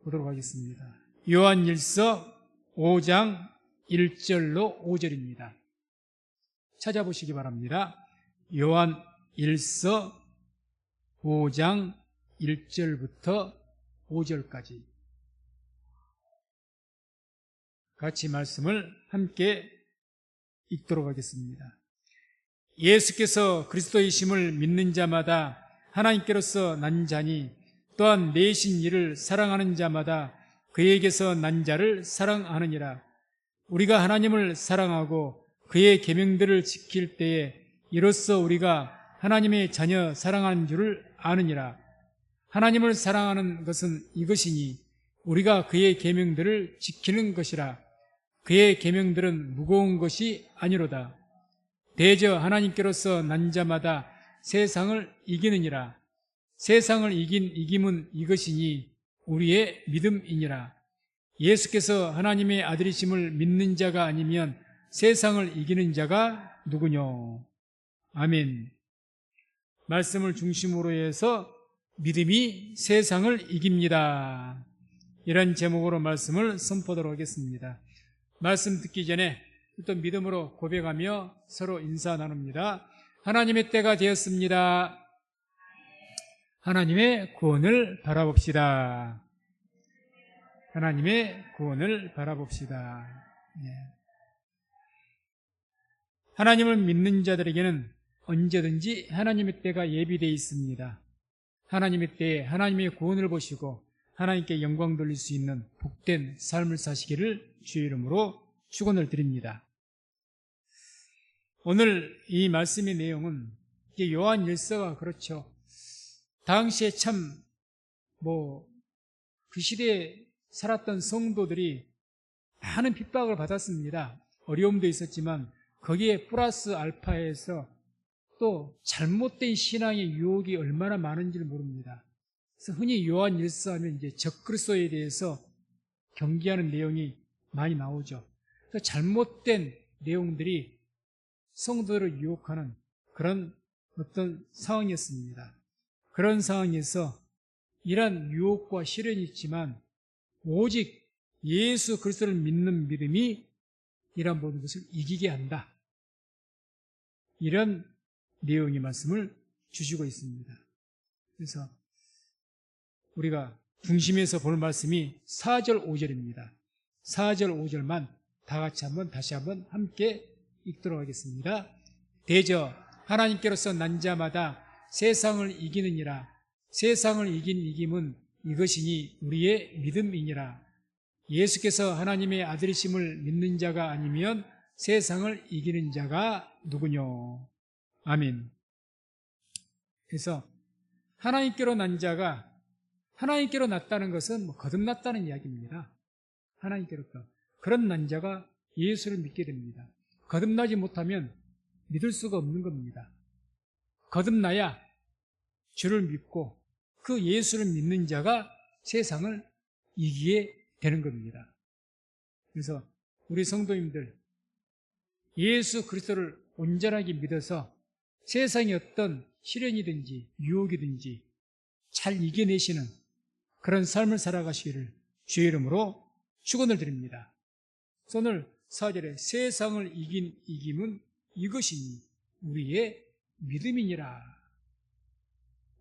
보도록 하겠습니다. 요한일서 5장 1절로 5절입니다. 찾아보시기 바랍니다. 요한일서 5장 1절부터 5절까지 같이 말씀을 함께 읽도록 하겠습니다. 예수께서 그리스도이심을 믿는 자마다 하나님께로서 난 자니 또한 내신 이를 사랑하는 자마다 그에게서 난 자를 사랑하느니라. 우리가 하나님을 사랑하고 그의 계명들을 지킬 때에 이로써 우리가 하나님의 자녀 사랑하는 줄을 아느니라. 하나님을 사랑하는 것은 이것이니 우리가 그의 계명들을 지키는 것이라. 그의 계명들은 무거운 것이 아니로다. 대저 하나님께로서 난 자마다 세상을 이기느니라. 세상을 이긴 이김은 이것이니 우리의 믿음이니라. 예수께서 하나님의 아들이심을 믿는 자가 아니면 세상을 이기는 자가 누구뇨? 아멘. 말씀을 중심으로 해서 믿음이 세상을 이깁니다. 이런 제목으로 말씀을 선포하도록 하겠습니다. 말씀 듣기 전에 또 믿음으로 고백하며 서로 인사 나눕니다. 하나님의 때가 되었습니다. 하나님의 구원을 바라봅시다. 하나님의 구원을 바라봅시다. 하나님을 믿는 자들에게는 언제든지 하나님의 때가 예비되어 있습니다. 하나님의 때에 하나님의 구원을 보시고 하나님께 영광 돌릴 수 있는 복된 삶을 사시기를 주의 이름으로 축원을 드립니다. 오늘 이 말씀의 내용은 요한일서가 그렇죠. 당시에 참 그 시대에 살았던 성도들이 많은 핍박을 받았습니다. 어려움도 있었지만 거기에 플러스 알파에서 또 잘못된 신앙의 유혹이 얼마나 많은지를 모릅니다. 그래서 흔히 요한일서 하면 이제 적그리스도에 대해서 경계하는 내용이 많이 나오죠. 그래서 잘못된 내용들이 성도들을 유혹하는 그런 어떤 상황이었습니다. 그런 상황에서 이러한 유혹과 시련이 있지만 오직 예수 그리스도를 믿는 믿음이 이러한 모든 것을 이기게 한다. 이런 내용의 말씀을 주시고 있습니다. 그래서 우리가 중심에서 볼 말씀이 4절 5절입니다. 4절 5절만 다 같이 다시 한번 함께 읽도록 하겠습니다. 대저 하나님께로서 난 자마다 세상을 이기느니라. 세상을 이긴 이김은 이것이니 우리의 믿음이니라. 예수께서 하나님의 아들이심을 믿는 자가 아니면 세상을 이기는 자가 누구뇨? 아멘. 그래서 하나님께로 난 자가 하나님께로 났다는 것은 거듭났다는 이야기입니다. 하나님께로부터 그런 난 자가 예수를 믿게 됩니다. 거듭나지 못하면 믿을 수가 없는 겁니다. 거듭나야 주를 믿고 그 예수를 믿는 자가 세상을 이기게 되는 겁니다. 그래서 우리 성도님들 예수 그리스도를 온전하게 믿어서 세상의 어떤 시련이든지 유혹이든지 잘 이겨내시는 그런 삶을 살아가시기를 주의 이름으로 축원을 드립니다. 오늘 4절에 세상을 이긴 이김은 이것이니 우리의 믿음이니라.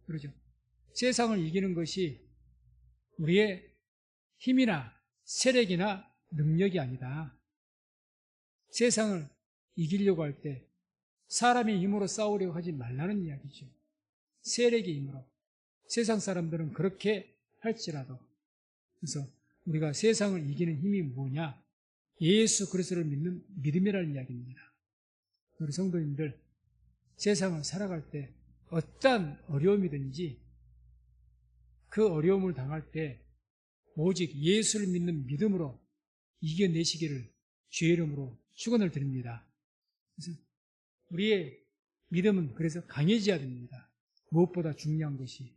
그러죠. 세상을 이기는 것이 우리의 힘이나 세력이나 능력이 아니다. 세상을 이기려고 할 때 사람의 힘으로 싸우려고 하지 말라는 이야기죠. 세력의 힘으로. 세상 사람들은 그렇게 할지라도. 그래서 우리가 세상을 이기는 힘이 뭐냐? 예수 그리스도를 믿는 믿음이라는 이야기입니다. 우리 성도님들 세상을 살아갈 때 어떤 어려움이든지 그 어려움을 당할 때 오직 예수를 믿는 믿음으로 이겨내시기를 주의 이름으로 축원을 드립니다. 그래서 우리의 믿음은 그래서 강해져야 됩니다. 무엇보다 중요한 것이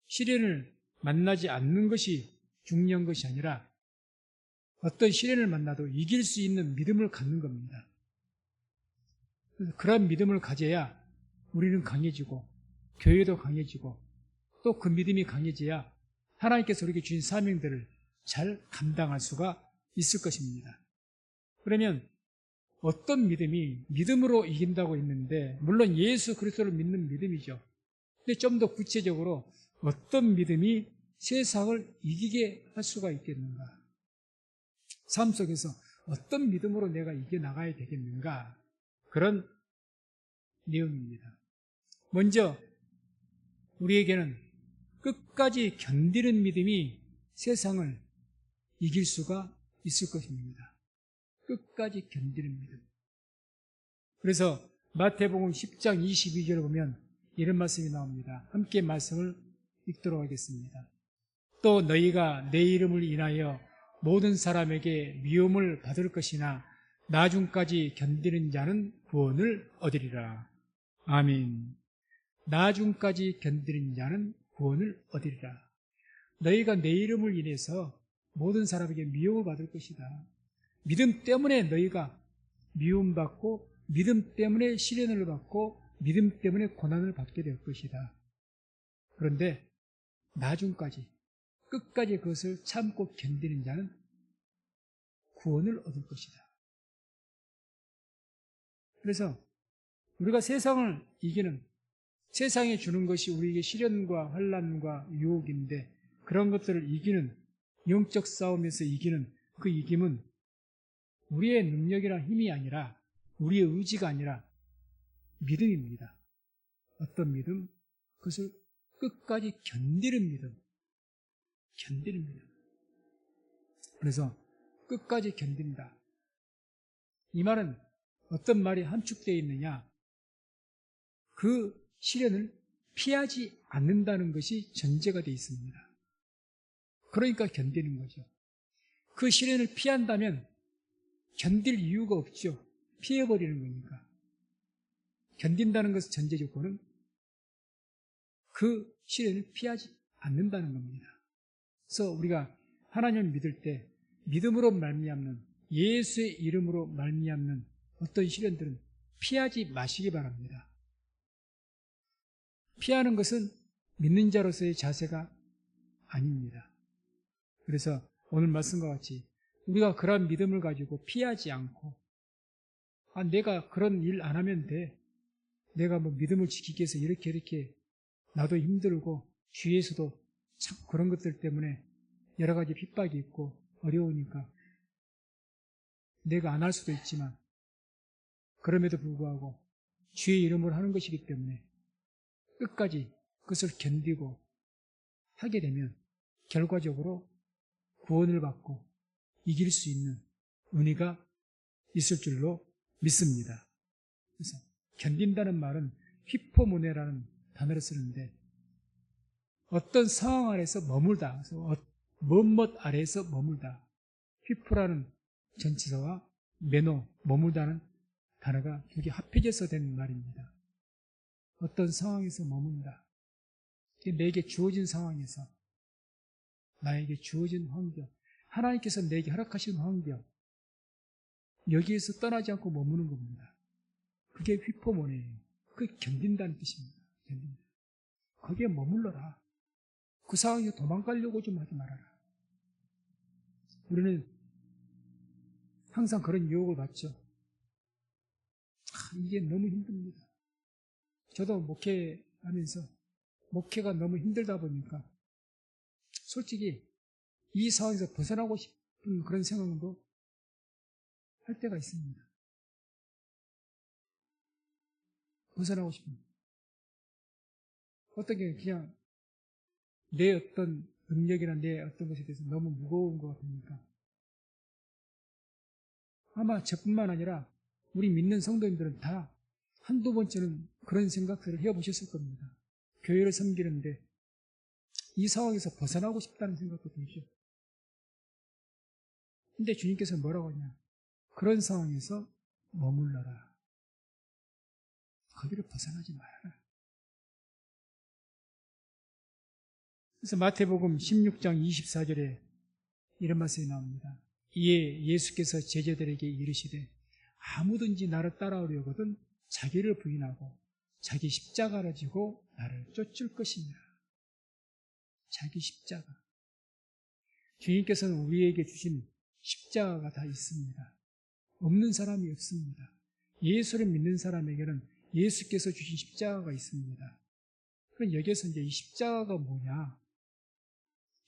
시련을 만나지 않는 것이 중요한 것이 아니라 어떤 시련을 만나도 이길 수 있는 믿음을 갖는 겁니다. 그래서 그런 믿음을 가져야 우리는 강해지고 교회도 강해지고 또 그 믿음이 강해져야 하나님께서 우리에게 주신 사명들을 잘 감당할 수가 있을 것입니다. 그러면 어떤 믿음이 믿음으로 이긴다고 했는데, 물론 예수 그리스도를 믿는 믿음이죠. 근데 좀 더 구체적으로 어떤 믿음이 세상을 이기게 할 수가 있겠는가? 삶 속에서 어떤 믿음으로 내가 이겨나가야 되겠는가? 그런 내용입니다. 먼저 우리에게는 끝까지 견디는 믿음이 세상을 이길 수가 있을 것입니다. 끝까지 견디는 믿음. 그래서 마태복음 10장 22절을 보면 이런 말씀이 나옵니다. 함께 말씀을 읽도록 하겠습니다. 또 너희가 내 이름을 인하여 모든 사람에게 미움을 받을 것이나 나중까지 견디는 자는 구원을 얻으리라. 아멘. 나중까지 견디는 자는 구원을 얻으리라. 너희가 내 이름을 인해서 모든 사람에게 미움을 받을 것이다. 믿음 때문에 너희가 미움받고, 믿음 때문에 시련을 받고, 믿음 때문에 고난을 받게 될 것이다. 그런데 나중까지, 끝까지 그것을 참고 견디는 자는 구원을 얻을 것이다. 그래서 우리가 세상을 이기는, 세상에 주는 것이 우리에게 시련과 환난과 유혹인데, 그런 것들을 이기는, 영적 싸움에서 이기는 그 이김은 우리의 능력이나 힘이 아니라, 우리의 의지가 아니라 믿음입니다. 어떤 믿음? 그것을 끝까지 견디는 믿음. 견디는 믿음. 그래서 끝까지 견딘다. 이 말은 어떤 말이 함축되어 있느냐? 그 시련을 피하지 않는다는 것이 전제가 되어 있습니다. 그러니까 견디는 거죠. 그 시련을 피한다면 견딜 이유가 없죠. 피해버리는 거니까. 견딘다는 것의 전제 조건은 그 시련을 피하지 않는다는 겁니다. 그래서 우리가 하나님을 믿을 때 믿음으로 말미암는, 예수의 이름으로 말미암는 어떤 시련들은 피하지 마시기 바랍니다. 피하는 것은 믿는 자로서의 자세가 아닙니다. 그래서 오늘 말씀과 같이 우리가 그런 믿음을 가지고 피하지 않고, 내가 그런 일 안 하면 돼. 내가 뭐 믿음을 지키기 위해서 이렇게 나도 힘들고 주위에서도 참 그런 것들 때문에 여러 가지 핍박이 있고 어려우니까 내가 안 할 수도 있지만, 그럼에도 불구하고 주의 이름으로 하는 것이기 때문에 끝까지 그것을 견디고 하게 되면 결과적으로 구원을 받고 이길 수 있는 은혜가 있을 줄로 믿습니다. 그래서 견딘다는 말은 휘포모네라는 단어를 쓰는데, 어떤 상황 아래서 머물다. 그래서 무엇 아래에서 머물다. 휘포라는 전치사와 메노, 머물다는 단어가 두 개 합해져서 된 말입니다. 어떤 상황에서 머문다. 내게 주어진 상황에서, 나에게 주어진 환경, 하나님께서 내게 허락하신 환경, 여기에서 떠나지 않고 머무는 겁니다. 그게 휘포모네예요. 그게 견딘다는 뜻입니다. 견딘다. 거기에 머물러라. 그 상황에서 도망가려고 좀 하지 말아라. 우리는 항상 그런 유혹을 받죠. 이게 너무 힘듭니다. 저도 목회하면서 목회가 너무 힘들다 보니까 솔직히 이 상황에서 벗어나고 싶은 그런 생각도 할 때가 있습니다. 벗어나고 싶은. 어떤 게 그냥 내 어떤 능력이나 내 어떤 것에 대해서 너무 무거운 것 같으니까. 아마 저뿐만 아니라 우리 믿는 성도님들은 다 한두 번째는 그런 생각들을 해보셨을 겁니다. 교회를 섬기는데 이 상황에서 벗어나고 싶다는 생각도 들죠. 근데 주님께서 뭐라고 하냐? 그런 상황에서 머물러라. 거기를 벗어나지 말아라. 그래서 마태복음 16장 24절에 이런 말씀이 나옵니다. 이에 예수께서 제자들에게 이르시되 아무든지 나를 따라오려거든 자기를 부인하고 자기 십자가를 지고 나를 쫓을 것이니라. 자기 십자가. 주님께서는 우리에게 주신 십자가가 다 있습니다. 없는 사람이 없습니다. 예수를 믿는 사람에게는 예수께서 주신 십자가가 있습니다. 그럼 여기에서 이제 이 십자가가 뭐냐?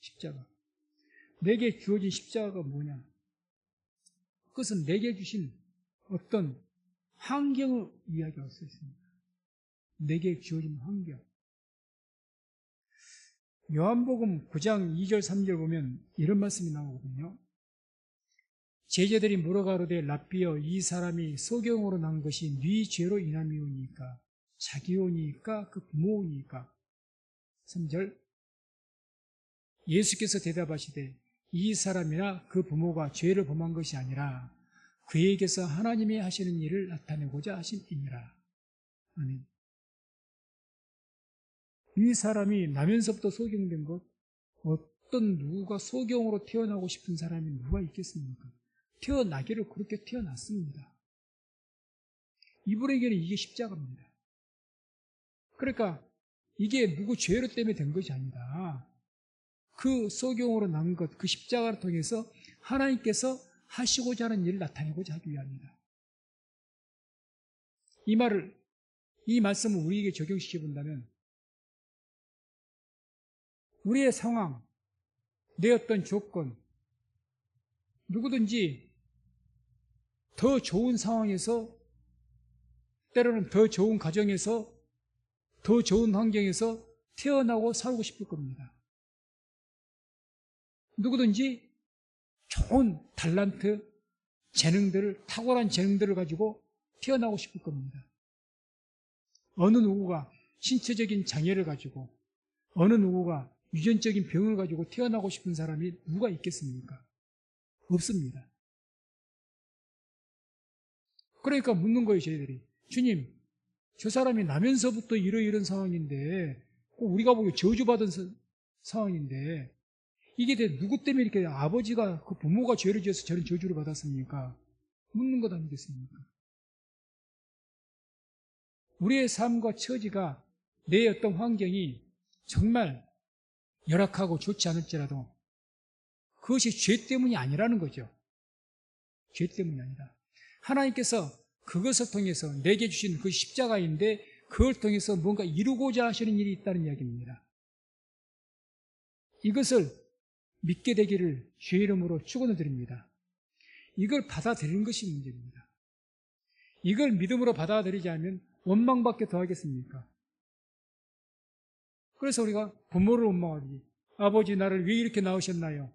십자가. 내게 주어진 십자가가 뭐냐? 그것은 내게 주신 어떤 환경을 이야기할 수 있습니다. 내게 주어진 환경. 요한복음 9장 2절 3절 보면 이런 말씀이 나오거든요. 제자들이 물어가로되 랍비여 이 사람이 소경으로 난 것이 네 죄로 인함이오니까 자기오니까 그 부모오니까. 3절 예수께서 대답하시되 이 사람이나 그 부모가 죄를 범한 것이 아니라 그에게서 하나님이 하시는 일을 나타내고자 하심이니라. 아멘. 이 사람이 나면서부터 소경된 것, 어떤 누구가 소경으로 태어나고 싶은 사람이 누가 있겠습니까? 태어나기를 그렇게 태어났습니다. 이분에게는 이게 십자가입니다. 그러니까 이게 누구 죄로 때문에 된 것이 아니다. 그 소경으로 난 것, 그 십자가를 통해서 하나님께서 하시고자 하는 일을 나타내고자 하기 위함이다. 이 말씀을 우리에게 적용시켜 본다면 우리의 상황, 내 어떤 조건, 누구든지 더 좋은 상황에서, 때로는 더 좋은 가정에서, 더 좋은 환경에서 태어나고 살고 싶을 겁니다. 누구든지 좋은 탤런트, 탁월한 재능들을 가지고 태어나고 싶을 겁니다. 어느 누구가 신체적인 장애를 가지고, 어느 누구가 유전적인 병을 가지고 태어나고 싶은 사람이 누가 있겠습니까? 없습니다. 그러니까 묻는 거예요, 저희들이. 주님, 저 사람이 나면서부터 이런 상황인데, 우리가 보기에 저주받은 상황인데, 이게 누구 때문에 이렇게 아버지가, 그 부모가 죄를 지어서 저런 저주를 받았습니까? 묻는 것 아니겠습니까? 우리의 삶과 처지가, 내 어떤 환경이 정말 열악하고 좋지 않을지라도 그것이 죄 때문이 아니라는 거죠. 죄 때문이 아니라 하나님께서 그것을 통해서 내게 주신 그 십자가인데 그걸 통해서 뭔가 이루고자 하시는 일이 있다는 이야기입니다. 이것을 믿게 되기를 주의 이름으로 축원을 드립니다. 이걸 받아들이는 것이 문제입니다. 이걸 믿음으로 받아들이지 않으면 원망밖에 더 하겠습니까? 그래서 우리가 부모를 원망하지. 아버지 나를 왜 이렇게 낳으셨나요?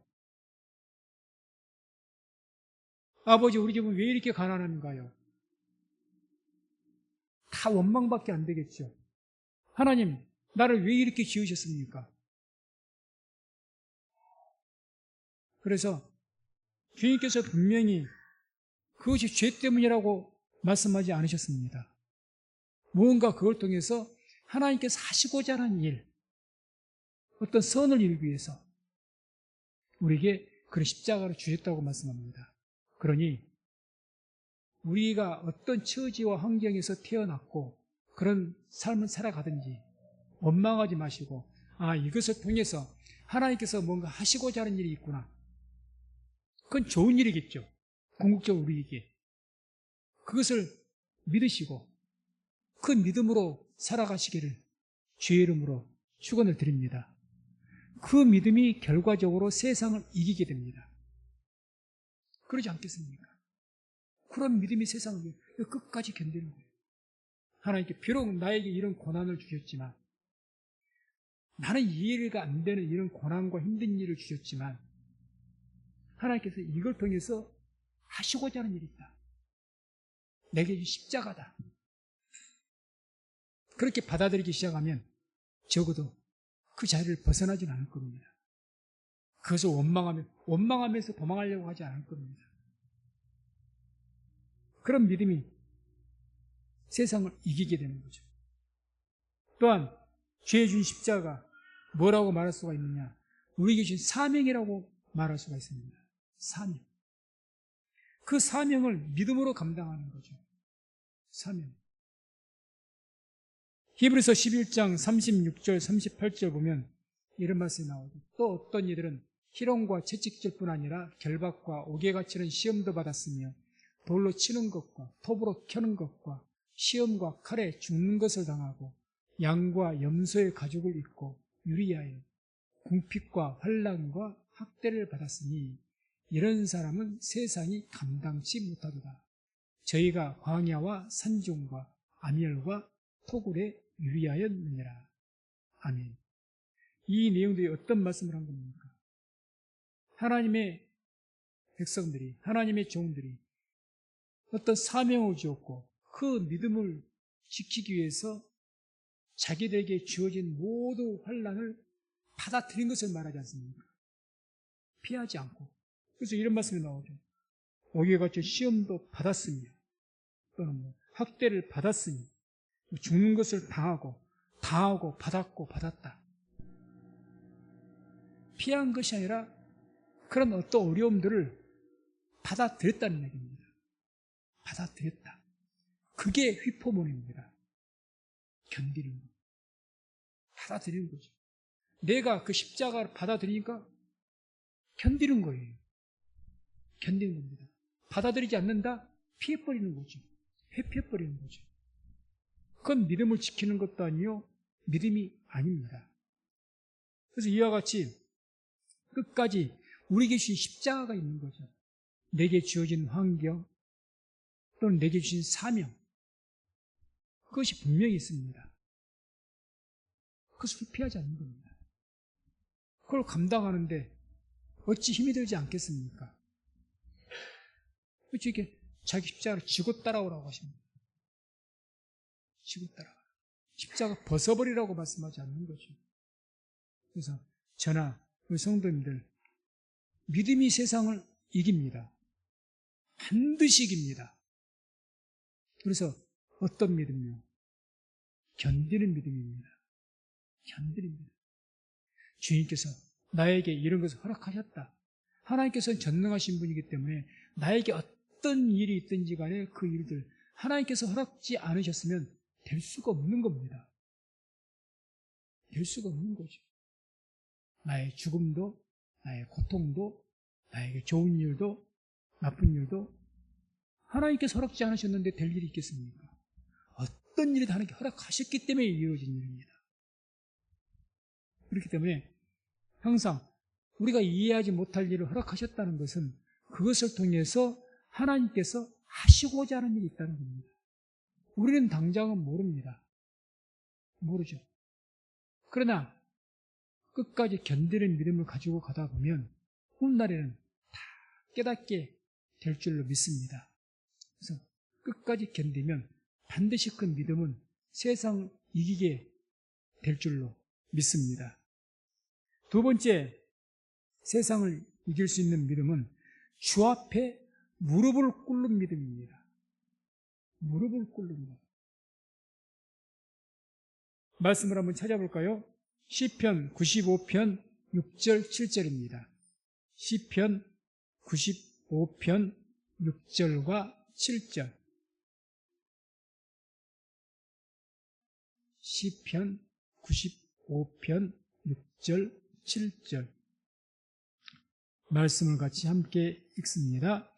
아버지 우리 집은 왜 이렇게 가난한가요? 다 원망밖에 안 되겠죠. 하나님 나를 왜 이렇게 지으셨습니까? 그래서 주님께서 분명히 그것이 죄 때문이라고 말씀하지 않으셨습니다. 무언가 그걸 통해서 하나님께서 하시고자 하는 일, 어떤 선을 이루기 위해서 우리에게 그런 십자가를 주셨다고 말씀합니다. 그러니 우리가 어떤 처지와 환경에서 태어났고 그런 삶을 살아가든지 원망하지 마시고 이것을 통해서 하나님께서 뭔가 하시고자 하는 일이 있구나. 그건 좋은 일이겠죠. 궁극적으로 우리에게. 그것을 믿으시고 그 믿음으로 살아가시기를 주의 이름으로 축원을 드립니다. 그 믿음이 결과적으로 세상을 이기게 됩니다. 그러지 않겠습니까? 그런 믿음이 세상을 끝까지 견디는 거예요. 하나님께 비록 나에게 이런 고난을 주셨지만 나는 이해가 안 되는 이런 고난과 힘든 일을 주셨지만 하나님께서 이걸 통해서 하시고자 하는 일이 있다. 내게 십자가다. 그렇게 받아들이기 시작하면 적어도 그 자리를 벗어나지는 않을 겁니다. 그것을 원망하면서 도망하려고 하지 않을 겁니다. 그런 믿음이 세상을 이기게 되는 거죠. 또한 죄 준 십자가 뭐라고 말할 수가 있느냐? 우리에게 주신 사명이라고 말할 수가 있습니다. 사명. 그 사명을 믿음으로 감당하는 거죠. 사명. 히브리서 11장 36절 38절 보면 이런 말씀이 나오죠. 또 어떤 이들은 희롱과 채찍질뿐 아니라 결박과 옥에 갇히는 시험도 받았으며 돌로 치는 것과 톱으로 켜는 것과 시험과 칼에 죽는 것을 당하고 양과 염소의 가죽을 입고 유리하여 궁핍과 환난과 학대를 받았으니 이런 사람은 세상이 감당치 못하도다. 저희가 광야와 산중과 암열과 토굴에 유리하였느니라. 아멘. 이 내용들이 어떤 말씀을 한 겁니까? 하나님의 백성들이, 하나님의 종들이 어떤 사명을 주었고 그 믿음을 지키기 위해서 자기들에게 주어진 모든 환난을 받아들인 것을 말하지 않습니까? 피하지 않고. 그래서 이런 말씀이 나오죠. 옥에 갇혀 시험도 받았으며 또는 학대를 받았으며 죽는 것을 당하고 받았고 받았다. 피한 것이 아니라 그런 어떤 어려움들을 받아들였다는 얘기입니다. 받아들였다. 그게 휘포문입니다. 견디는 것. 받아들이는 거죠. 내가 그 십자가를 받아들이니까 견디는 거예요. 견디는 겁니다. 받아들이지 않는다? 피해버리는 거죠. 회피해버리는 거죠. 그건 믿음을 지키는 것도 아니요 믿음이 아닙니다. 그래서 이와 같이 끝까지 우리에게 주신 십자가가 있는 거죠. 내게 주어진 환경 또는 내게 주신 사명, 그것이 분명히 있습니다. 그것을 피하지 않는 겁니다. 그걸 감당하는데 어찌 힘이 들지 않겠습니까? 그렇죠. 이렇게 자기 십자가를 지고 따라오라고 하십니다. 지고 따라와. 십자가 벗어버리라고 말씀하지 않는 거죠. 그래서 저나 우리 성도님들, 믿음이 세상을 이깁니다. 반드시 이깁니다. 그래서 어떤 믿음이요? 견디는 믿음입니다. 견디는 믿음. 주님께서 나에게 이런 것을 허락하셨다. 하나님께서는 전능하신 분이기 때문에 나에게 어떤 일이 있든지 간에 그 일들 하나님께서 허락지 않으셨으면 될 수가 없는 겁니다. 될 수가 없는 거죠. 나의 죽음도, 나의 고통도, 나에게 좋은 일도, 나쁜 일도 하나님께서 허락지 않으셨는데 될 일이 있겠습니까? 어떤 일이든 하나님께 허락하셨기 때문에 이루어진 일입니다. 그렇기 때문에 항상 우리가 이해하지 못할 일을 허락하셨다는 것은 그것을 통해서 하나님께서 하시고자 하는 일이 있다는 겁니다. 우리는 당장은 모릅니다. 모르죠. 그러나 끝까지 견디는 믿음을 가지고 가다 보면 오늘날에는 다 깨닫게 될 줄로 믿습니다. 그래서 끝까지 견디면 반드시 그 믿음은 세상을 이기게 될 줄로 믿습니다. 두 번째, 세상을 이길 수 있는 믿음은 주 앞에 무릎을 꿇는 믿음입니다. 무릎을 꿇는 것. 말씀을 한번 찾아볼까요? 시편 95편 6절 7절입니다. 시편 95편 6절과 7절. 시편 95편 6절 7절. 말씀을 같이 함께 읽습니다.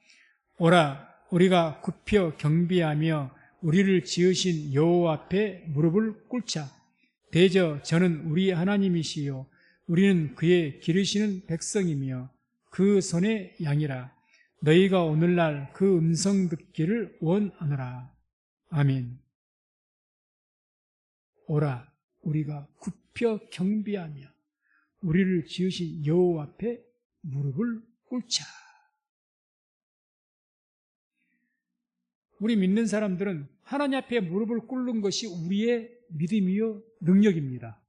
오라, 우리가 굽혀 경비하며 우리를 지으신 여호와 앞에 무릎을 꿇자. 대저 저는 우리 하나님이시요 우리는 그의 기르시는 백성이며 그 손의 양이라. 너희가 오늘날 그 음성 듣기를 원하노라. 아멘. 오라, 우리가 굽혀 경비하며 우리를 지으신 여호와 앞에 무릎을 꿇자. 우리 믿는 사람들은 하나님 앞에 무릎을 꿇는 것이 우리의 믿음이요 능력입니다.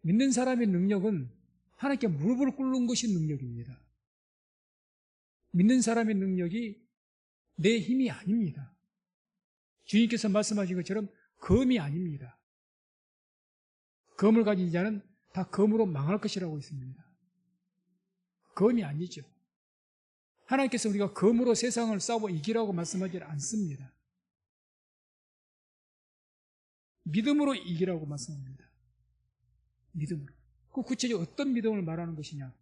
믿는 사람의 능력은 하나님께 무릎을 꿇는 것이 능력입니다. 믿는 사람의 능력이 내 힘이 아닙니다. 주님께서 말씀하신 것처럼 검이 아닙니다. 검을 가진 자는 다 검으로 망할 것이라고 했습니다. 검이 아니죠. 하나님께서 우리가 검으로 세상을 싸워 이기라고 말씀하지 않습니다. 믿음으로 이기라고 말씀합니다. 믿음으로. 그 구체적으로 어떤 믿음을 말하는 것이냐?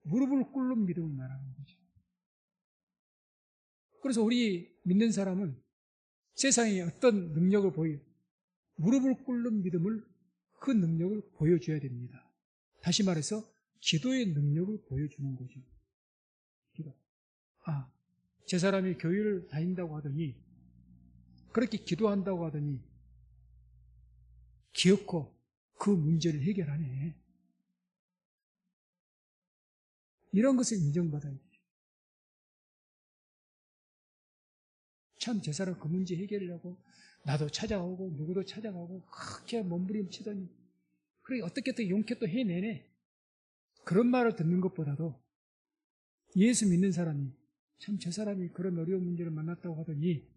무릎을 꿇는 믿음을 말하는 거죠. 그래서 우리 믿는 사람은 세상에 어떤 능력을 무릎을 꿇는 믿음을, 그 능력을 보여줘야 됩니다. 다시 말해서 기도의 능력을 보여주는 거죠. 기도. 제 사람이 교회를 다닌다고 하더니, 그렇게 기도한다고 하더니 기어코 그 문제를 해결하네. 이런 것을 인정받아야 돼요. 참, 제 사람 그 문제 해결이라고 나도 찾아오고 누구도 찾아가고 그렇게 몸부림치더니 그래 어떻게 용케 또 해내네. 그런 말을 듣는 것보다도 예수 믿는 사람이 참 저 사람이 그런 어려운 문제를 만났다고 하더니,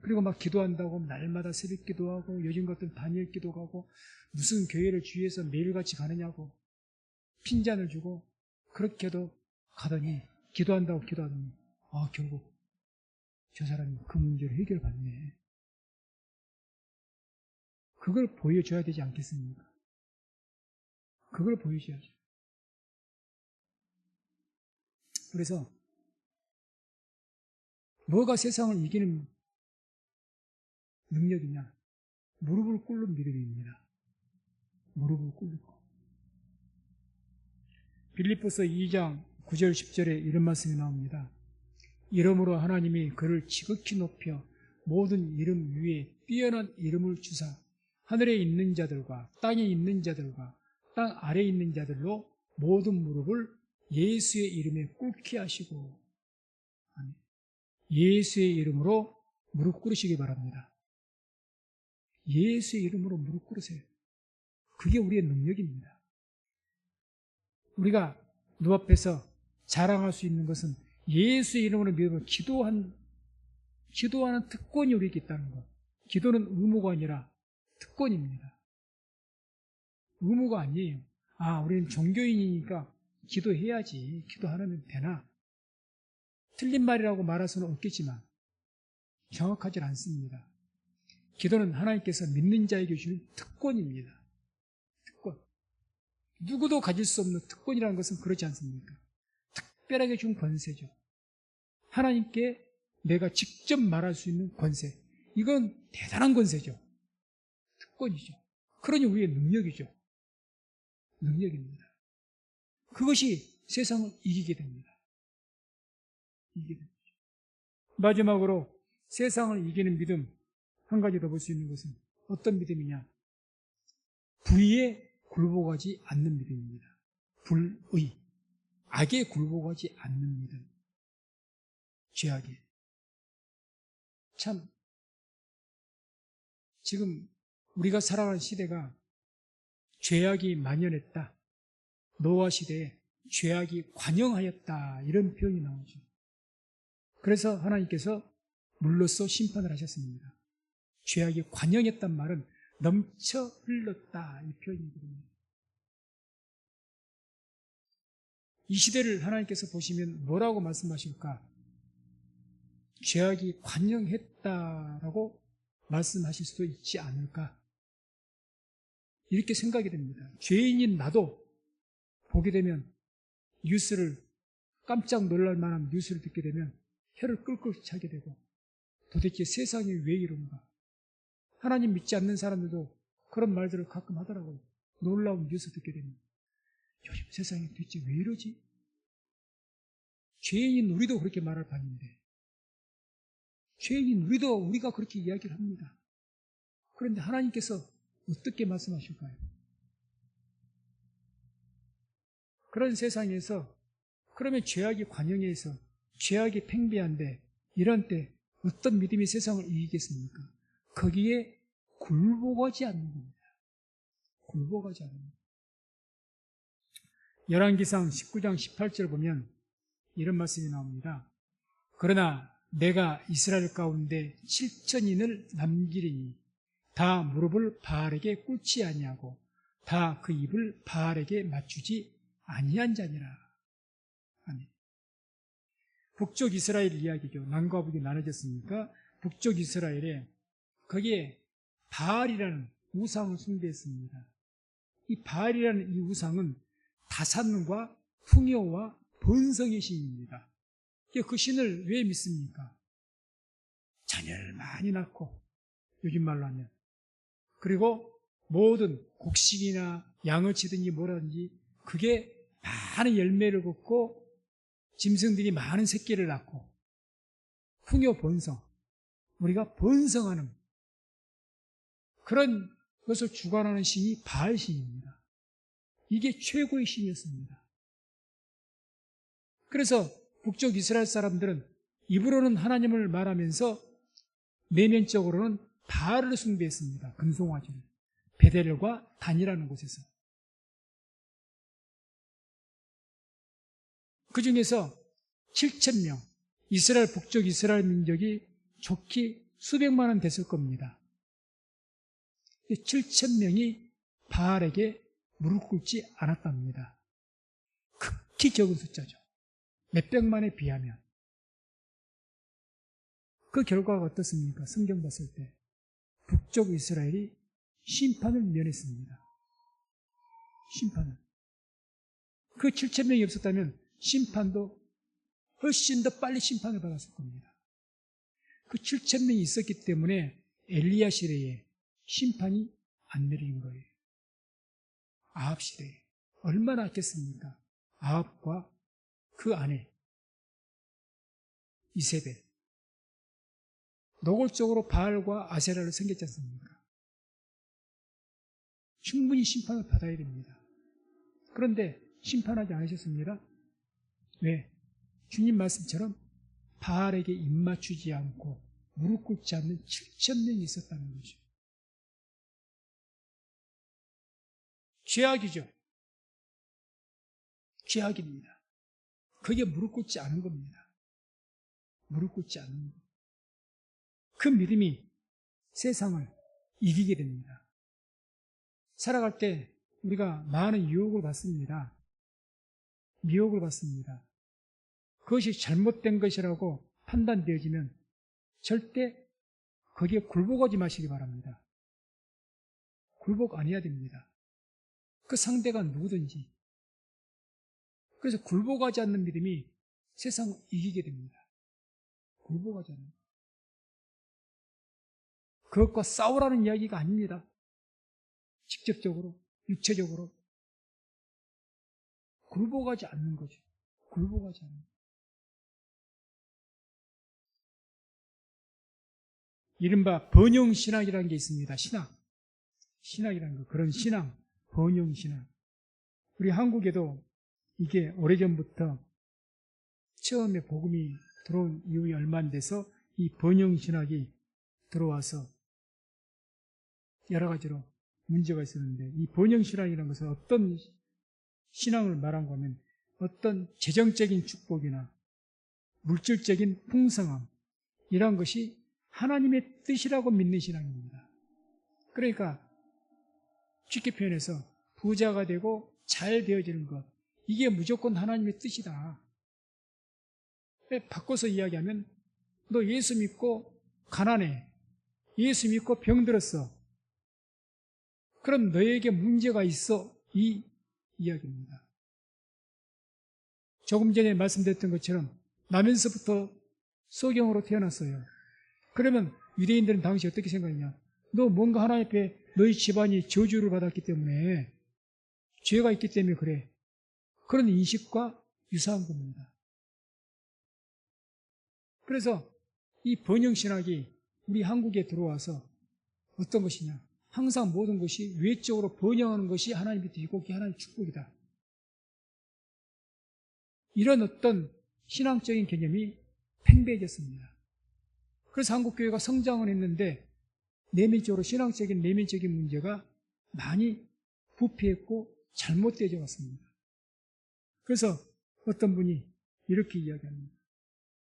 그리고 막 기도한다고 날마다 새벽 기도하고 요즘 같은 단일 기도 가고 무슨 교회를 주위에서 매일같이 가느냐고 핀잔을 주고 그렇게도 가더니 기도한다고 기도하더니 결국 저 사람이 그 문제를 해결받네. 그걸 보여줘야 되지 않겠습니까? 그걸 보여줘야죠. 그래서 뭐가 세상을 이기는 능력이냐? 무릎을 꿇는 믿음입니다. 무릎을 꿇는 거. 빌립보서 2장 9절 10절에 이런 말씀이 나옵니다. 이러므로 하나님이 그를 지극히 높여 모든 이름 위에 뛰어난 이름을 주사 하늘에 있는 자들과 땅에 있는 자들과 땅 아래에 있는 자들로 모든 무릎을 예수의 이름에 꿇게 하시고, 예수의 이름으로 무릎 꿇으시기 바랍니다. 예수의 이름으로 무릎 꿇으세요. 그게 우리의 능력입니다. 우리가 누 앞에서 자랑할 수 있는 것은 예수의 이름으로 믿음을 기도하는 특권이 우리에게 있다는 것. 기도는 의무가 아니라 특권입니다. 의무가 아니에요. 우리는 종교인이니까 기도해야지. 기도 안 하면 되나? 틀린 말이라고 말할 수는 없겠지만 정확하지 않습니다. 기도는 하나님께서 믿는 자에게 주는 특권입니다. 특권. 누구도 가질 수 없는 특권이라는 것은 그렇지 않습니까? 특별하게 준 권세죠. 하나님께 내가 직접 말할 수 있는 권세. 이건 대단한 권세죠. 특권이죠. 그러니 우리의 능력이죠. 능력입니다. 그것이 세상을 이기게 됩니다. 이기게 됩니다. 마지막으로 세상을 이기는 믿음 한 가지 더 볼 수 있는 것은 어떤 믿음이냐? 불의에 굴복하지 않는 믿음입니다. 불의, 악에 굴복하지 않는 믿음. 죄악에. 참, 지금 우리가 살아가는 시대가 죄악이 만연했다. 노아 시대에 죄악이 관영하였다. 이런 표현이 나오죠. 그래서 하나님께서 물로써 심판을 하셨습니다. 죄악이 관영했단 말은 넘쳐 흘렀다. 이 표현이거든요. 이 시대를 하나님께서 보시면 뭐라고 말씀하실까? 죄악이 관영했다라고 말씀하실 수도 있지 않을까? 이렇게 생각이 됩니다. 죄인인 나도 보게 되면 뉴스를, 깜짝 놀랄 만한 뉴스를 듣게 되면 혀를 끌끌 차게 되고, 도대체 세상이 왜 이런가? 하나님 믿지 않는 사람들도 그런 말들을 가끔 하더라고요. 놀라운 뉴스 듣게 되면 요즘 세상이 도대체 왜 이러지? 죄인인 우리도 그렇게 말할 판인데, 죄인인 우리가 그렇게 이야기를 합니다. 그런데 하나님께서 어떻게 말씀하실까요? 그런 세상에서, 그러면 죄악이 관영해 있어, 죄악이 팽배한데, 이런 때 어떤 믿음이 세상을 이기겠습니까? 거기에 굴복하지 않는 겁니다. 굴복하지 않는 겁니다. 열왕기상 19장 18절 보면 이런 말씀이 나옵니다. 그러나 내가 이스라엘 가운데 7천인을 남기리니 다 무릎을 바알에게 꿇지 아니하고 다 그 입을 바알에게 맞추지 아니한 자니라. 아멘. 북쪽 이스라엘 이야기죠. 남과 북이 나눠졌으니까 북쪽 이스라엘에 거기에 바알이라는 우상을 숭배했습니다. 이 바알이라는 이 우상은 다산과 풍요와 번성의 신입니다. 그 신을 왜 믿습니까? 자녀를 많이 낳고, 요즘 말로 하면, 그리고 모든 곡식이나 양어치든지 뭐라든지 그게 많은 열매를 걷고 짐승들이 많은 새끼를 낳고 풍요 번성, 우리가 번성하는 그런 것을 주관하는 신이 바알 신입니다. 이게 최고의 신이었습니다. 그래서 북쪽 이스라엘 사람들은 입으로는 하나님을 말하면서 내면적으로는 바알을 숭배했습니다. 금송아지를. 베델과 단이라는 곳에서. 그 중에서 7,000명, 이스라엘 북쪽 이스라엘 민족이 좋게 수백만 원 됐을 겁니다. 7,000명이 바알에게 무릎 꿇지 않았답니다. 극히 적은 숫자죠. 몇백만에 비하면. 그 결과가 어떻습니까? 성경 봤을 때 북쪽 이스라엘이 심판을 면했습니다. 심판을. 그 7,000명이 없었다면 심판도 훨씬 더 빨리 심판을 받았을 겁니다. 그 7,000명이 있었기 때문에 엘리야 시대에 심판이 안 내린 거예요. 아합 시대에. 얼마나 아꼈습니까? 아합과 그 아내 이세벨. 노골적으로 바알과 아세라를 섬겼지 않습니까? 충분히 심판을 받아야 됩니다. 그런데 심판하지 않으셨습니다. 왜? 주님 말씀처럼 바알에게 입맞추지 않고 무릎 꿇지 않는 7,000명이 있었다는 거죠. 죄악이죠. 죄악입니다. 그게 무릎 꿇지 않은 겁니다. 무릎 꿇지 않는 것. 그 믿음이 세상을 이기게 됩니다. 살아갈 때 우리가 많은 유혹을 받습니다. 미혹을 받습니다. 그것이 잘못된 것이라고 판단되어지면 절대 거기에 굴복하지 마시기 바랍니다. 굴복 안 해야 됩니다. 그 상대가 누구든지. 그래서 굴복하지 않는 믿음이 세상을 이기게 됩니다. 굴복하지 않는 것. 그것과 싸우라는 이야기가 아닙니다. 직접적으로, 육체적으로. 굴복하지 않는 거죠. 굴복하지 않는 것. 이른바 번영신학이라는 게 있습니다. 신학이라는 거. 그런 신앙, 번영신학. 우리 한국에도 이게 오래전부터 처음에 복음이 들어온 이후에 얼마 안 돼서 이 번영신학이 들어와서 여러 가지로 문제가 있었는데, 이 번영신학이라는 것은 어떤 신앙을 말한 거면 어떤 재정적인 축복이나 물질적인 풍성함, 이런 것이 하나님의 뜻이라고 믿는 신앙입니다. 그러니까 쉽게 표현해서 부자가 되고 잘 되어지는 것, 이게 무조건 하나님의 뜻이다. 바꿔서 이야기하면 너 예수 믿고 가난해, 예수 믿고 병들었어, 그럼 너에게 문제가 있어, 이 이야기입니다. 조금 전에 말씀드렸던 것처럼 나면서부터 소경으로 태어났어요. 그러면 유대인들은 당시 어떻게 생각했냐? 너 뭔가 하나님 앞에 너희 집안이 저주를 받았기 때문에, 죄가 있기 때문에 그래. 그런 인식과 유사한 겁니다. 그래서 이 번영신학이 우리 한국에 들어와서 어떤 것이냐? 항상 모든 것이 외적으로 번영하는 것이 하나님의 뜻이고 그게 하나님의 축복이다. 이런 어떤 신앙적인 개념이 팽배해졌습니다. 그래서 한국교회가 성장을 했는데 내면적으로 신앙적인 내면적인 문제가 많이 부패했고 잘못되어져 왔습니다. 그래서 어떤 분이 이렇게 이야기합니다.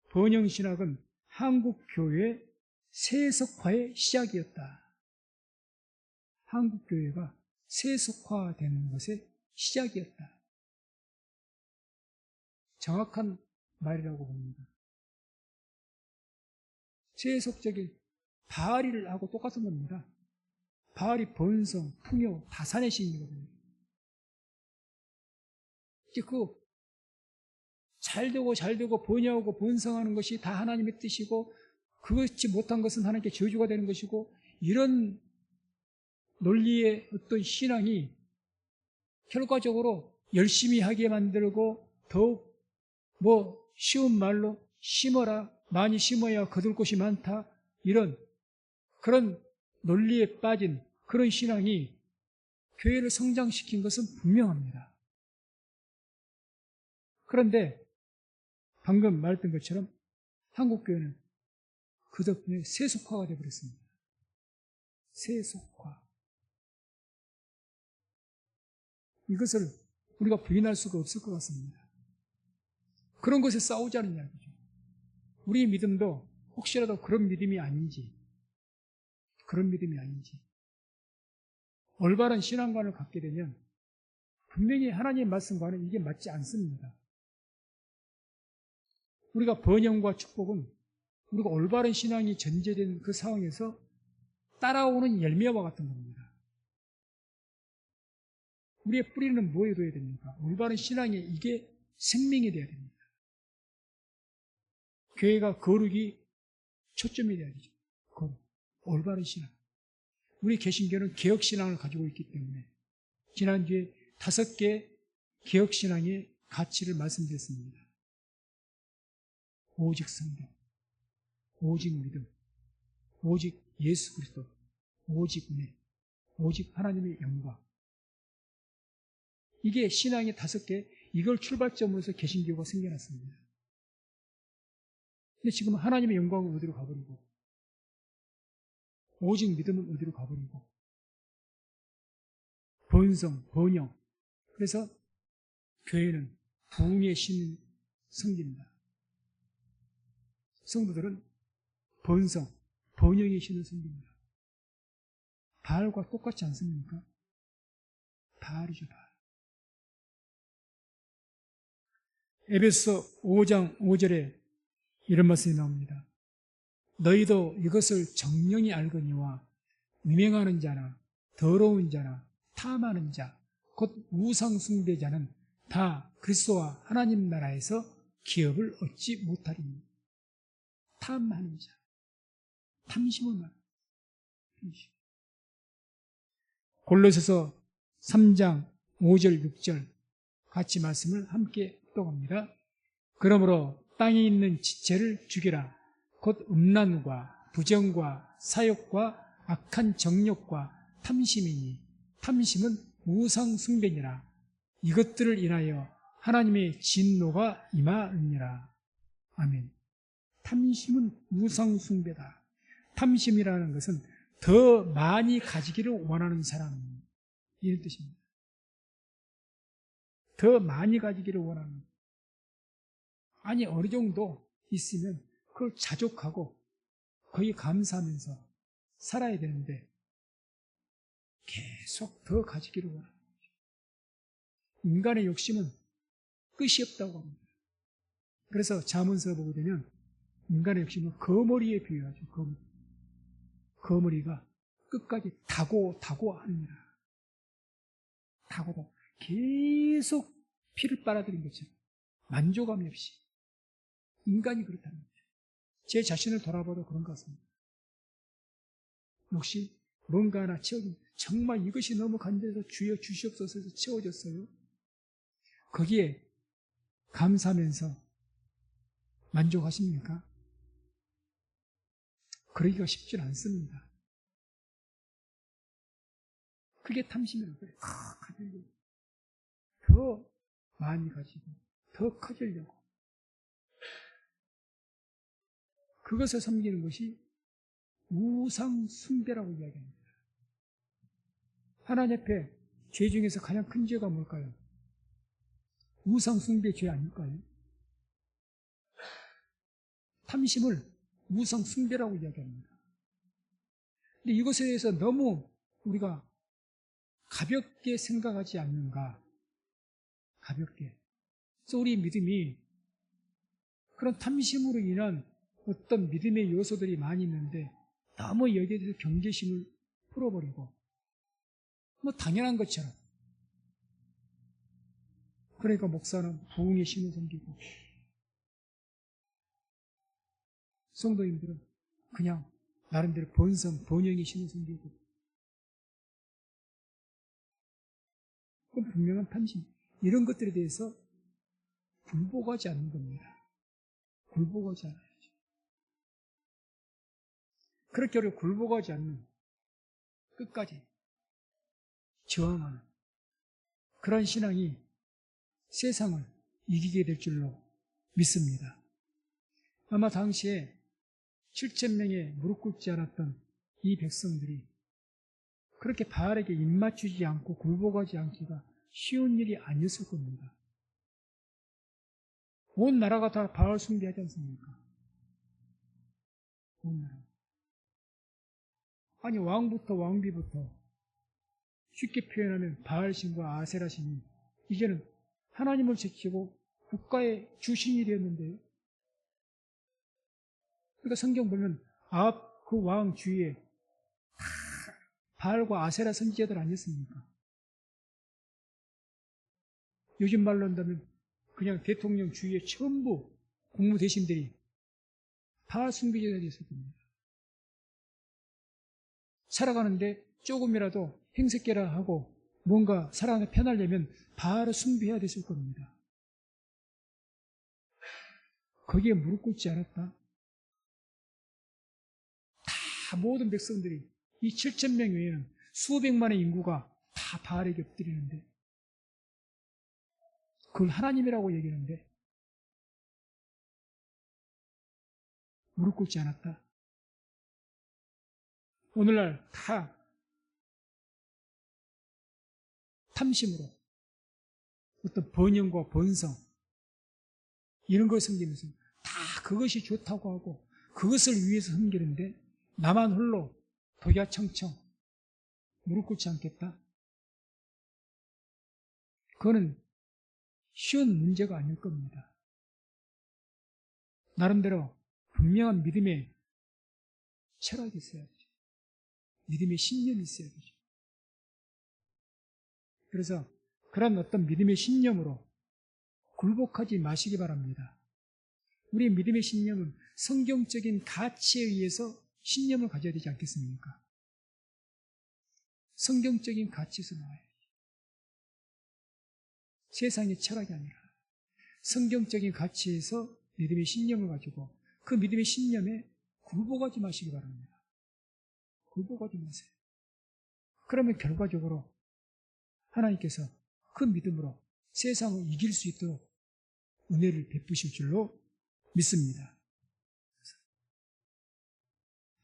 번영신학은 한국교회의 세속화의 시작이었다. 한국교회가 세속화되는 것의 시작이었다. 정확한 말이라고 봅니다. 세속적인 바알이하고 똑같은 겁니다. 바알이 번성, 풍요, 다산의 신이거든요. 이제 잘 되고 번영하고 번성하는 것이 다 하나님의 뜻이고 그것이 못한 것은 하나님께 저주가 되는 것이고 이런 논리의 어떤 신앙이 결과적으로 열심히 하게 만들고 더욱 쉬운 말로 심어라, 많이 심어야 거둘 곳이 많다, 이런 그런 논리에 빠진 그런 신앙이 교회를 성장시킨 것은 분명합니다. 그런데 방금 말했던 것처럼 한국교회는 그 덕분에 세속화가 되어버렸습니다. 세속화. 이것을 우리가 부인할 수가 없을 것 같습니다. 그런 것에 싸우자는 이야기죠. 우리의 믿음도 혹시라도 그런 믿음이 아닌지 올바른 신앙관을 갖게 되면 분명히 하나님의 말씀과는 이게 맞지 않습니다. 우리가 번영과 축복은 우리가 올바른 신앙이 전제된 그 상황에서 따라오는 열매와 같은 겁니다. 우리의 뿌리는 뭐에 둬야 됩니까? 올바른 신앙에 이게 생명이 돼야 됩니다. 교회가 거룩이 초점이 돼야 되죠. 거룩, 올바른 신앙. 우리 개신교는 개혁신앙을 가지고 있기 때문에 지난주에 5개 개혁신앙의 가치를 말씀드렸습니다. 오직 성령, 오직 믿음, 오직 예수 그리스도, 오직 은혜, 오직 하나님의 영광. 이게 신앙의 5개, 이걸 출발점으로 해서 개신교가 생겨났습니다. 근데 지금 하나님의 영광은 어디로 가버리고 오직 믿음은 어디로 가버리고 번성, 번영. 그래서 교회는 부흥의 신을 섬깁니다. 성도들은 번성, 번영의 신을 섬깁니다. 바알과 똑같지 않습니까? 바알이죠, 바알. 에베소 5장 5절에 이런 말씀이 나옵니다. 너희도 이것을 정령이 알거니와 음행하는 자나 더러운 자나 탐하는 자, 곧 우상 숭배자는 다 그리스도와 하나님 나라에서 기업을 얻지 못하리니. 탐하는 자, 탐심을 말합니다. 골로새서 3장 5절 6절 같이 말씀을 함께 합독합니다. 그러므로 땅에 있는 지체를 죽이라. 곧 음란과 부정과 사욕과 악한 정욕과 탐심이니 탐심은 우상 숭배니라. 이것들을 인하여 하나님의 진노가 임하느니라. 아멘. 탐심은 우상 숭배다. 탐심이라는 것은 더 많이 가지기를 원하는 사람, 이런 뜻입니다. 더 많이 가지기를 원하는. 아니 어느 정도 있으면 그걸 자족하고 거기에 감사하면서 살아야 되는데 계속 더 가지기를 원하는 거죠. 인간의 욕심은 끝이 없다고 합니다. 그래서 잠언서 보게 되면 인간의 욕심은 거머리에 비유하죠. 거머리가 끝까지 타고 하느니라. 타고 계속 피를 빨아들인 것처럼 만족함이 없이. 인간이 그렇다는 거죠. 제 자신을 돌아봐도 그런 것 같습니다. 혹시 뭔가 하나 채워진, 정말 이것이 너무 간절해서 주여 주시옵소서 해서 채워졌어요. 거기에 감사하면서 만족하십니까? 그러기가 쉽지 않습니다. 그게 탐심이라는 거예요. 가지려고. 더 많이 가지고 더 커지려고. 그것을 섬기는 것이 우상 숭배라고 이야기합니다. 하나님 앞에 죄 중에서 가장 큰 죄가 뭘까요? 우상 숭배 죄 아닐까요? 탐심을 우상 숭배라고 이야기합니다. 근데 이것에 대해서 너무 우리가 가볍게 생각하지 않는가? 가볍게. 그래서 우리 믿음이 그런 탐심으로 인한 어떤 믿음의 요소들이 많이 있는데 너무 여기에 대해서 경계심을 풀어버리고 당연한 것처럼 그러니까 목사는 부흥의 신을 섬기고 성도님들은 그냥 나름대로 번영의 신을 섬기고, 그건 분명한 탐심. 이런 것들에 대해서 굴복하지 않는 겁니다. 굴복하지 않아야죠. 그렇게 우리가 굴복하지 않는, 끝까지 저항하는 그런 신앙이 세상을 이기게 될 줄로 믿습니다. 아마 당시에 7,000명에 무릎 꿇지 않았던 이 백성들이 그렇게 바알에게 입맞추지 않고 굴복하지 않기가 쉬운 일이 아니었을 겁니다. 온 나라가 다 바알 숭배하지 않습니까? 온 나라. 아니, 왕부터 왕비부터 쉽게 표현하면 바알신과 아세라신이 이제는 하나님을 지키고 국가의 주신이 되었는데요. 그러니까 성경 보면 아합 그 왕 주위에 다 바알과 아세라 선지자들 아니었습니까? 요즘 말로 한다면 그냥 대통령 주위에 전부 국무 대신들이 바알 숭배자가 되었을 겁니다. 살아가는데 조금이라도 행색계라 하고 뭔가 살아가는 편하려면 바알을 숭배해야 됐을 겁니다. 거기에 무릎 꿇지 않았다. 다 모든 백성들이 이 7,000명 외에는 수백만의 인구가 다 바알에게 엎드리는데, 그걸 하나님이라고 얘기하는데 무릎 꿇지 않았다. 오늘날 다 탐심으로 어떤 번영과 번성 이런 걸 섬기면서 다 그것이 좋다고 하고 그것을 위해서 섬기는데 나만 홀로 독야청청 무릎 꿇지 않겠다? 그거는 쉬운 문제가 아닐 겁니다. 나름대로 분명한 믿음의 철학이 있어야죠. 믿음의 신념이 있어야 되죠. 그래서 그런 어떤 믿음의 신념으로 굴복하지 마시기 바랍니다. 우리의 믿음의 신념은 성경적인 가치에 의해서 신념을 가져야 되지 않겠습니까? 성경적인 가치에서 나와요. 세상의 철학이 아니라 성경적인 가치에서 믿음의 신념을 가지고 그 믿음의 신념에 굴복하지 마시기 바랍니다. 굴복하지 마세요. 그러면 결과적으로 하나님께서 그 믿음으로 세상을 이길 수 있도록 은혜를 베푸실 줄로 믿습니다.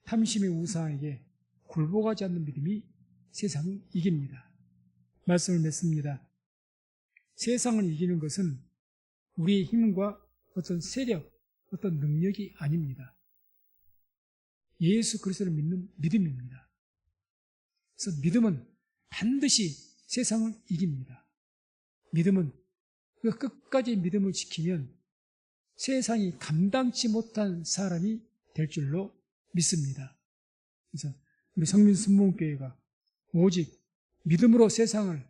탐심의 우상에게 굴복하지 않는 믿음이 세상을 이깁니다. 말씀을 맺습니다. 세상을 이기는 것은 우리의 힘과 어떤 세력, 어떤 능력이 아닙니다. 예수 그리스도를 믿는 믿음입니다. 그래서 믿음은 반드시 세상을 이깁니다. 믿음은 그 끝까지 믿음을 지키면 세상이 감당치 못한 사람이 될 줄로 믿습니다. 그래서 우리 성민순복음교회가 오직 믿음으로 세상을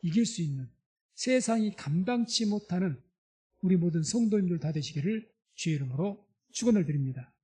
이길 수 있는, 세상이 감당치 못하는 우리 모든 성도님들 다 되시기를 주의 이름으로 축원을 드립니다.